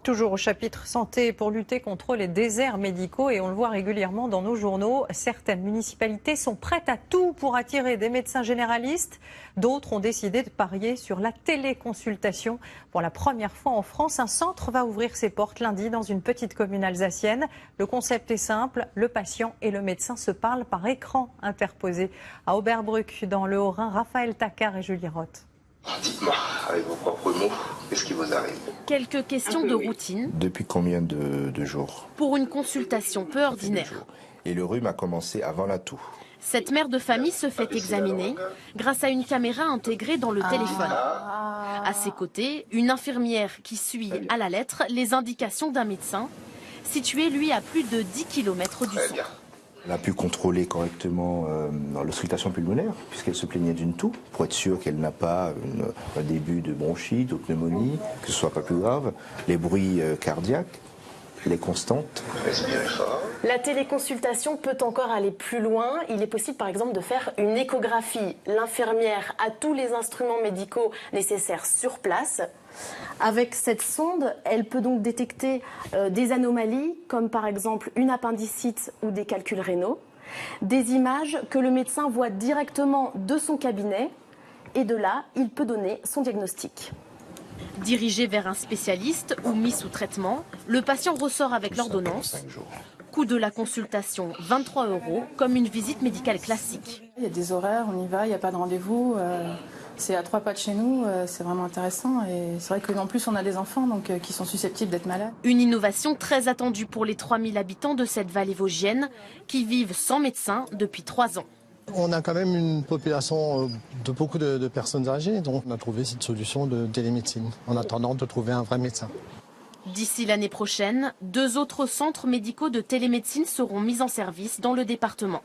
Toujours au chapitre santé pour lutter contre les déserts médicaux et on le voit régulièrement dans nos journaux, certaines municipalités sont prêtes à tout pour attirer des médecins généralistes. D'autres ont décidé de parier sur la téléconsultation. Pour la première fois en France, un centre va ouvrir ses portes lundi dans une petite commune alsacienne. Le concept est simple, le patient et le médecin se parlent par écran interposé. À Oberbrück, dans le Haut-Rhin, Raphaël Tacquart et Julie Roth. Dites-moi, avec vos propres mots, qu'est-ce qui vous arrive? Quelques questions de routine. Depuis combien de jours? Pour une consultation peu ordinaire. Et le rhume a commencé avant la toux. Cette mère de famille se fait examiner grâce à une caméra intégrée dans le téléphone. À ses côtés, une infirmière qui suit à la lettre les indications d'un médecin, situé lui à plus de 10 km du centre. Elle a pu contrôler correctement l'auscultation pulmonaire, puisqu'elle se plaignait d'une toux, pour être sûre qu'elle n'a pas un début de bronchite ou de pneumonie, que ce soit pas plus grave, les bruits cardiaques, les constantes. Respirez fort. La téléconsultation peut encore aller plus loin. Il est possible par exemple de faire une échographie. L'infirmière a tous les instruments médicaux nécessaires sur place. Avec cette sonde, elle peut donc détecter des anomalies comme par exemple une appendicite ou des calculs rénaux. Des images que le médecin voit directement de son cabinet et de là, il peut donner son diagnostic. Dirigé vers un spécialiste ou mis sous traitement, le patient ressort avec l'ordonnance. Coût de la consultation, 23 €, comme une visite médicale classique. Il y a des horaires, on y va, il n'y a pas de rendez-vous. C'est à 3 pas de chez nous, c'est vraiment intéressant. Et c'est vrai qu'en plus, on a des enfants qui sont susceptibles d'être malades. Une innovation très attendue pour les 3000 habitants de cette vallée vosgienne qui vivent sans médecin depuis 3 ans. On a quand même une population de beaucoup de personnes âgées, donc on a trouvé cette solution de télémédecine en attendant de trouver un vrai médecin. D'ici l'année prochaine, 2 autres centres médicaux de télémédecine seront mis en service dans le département.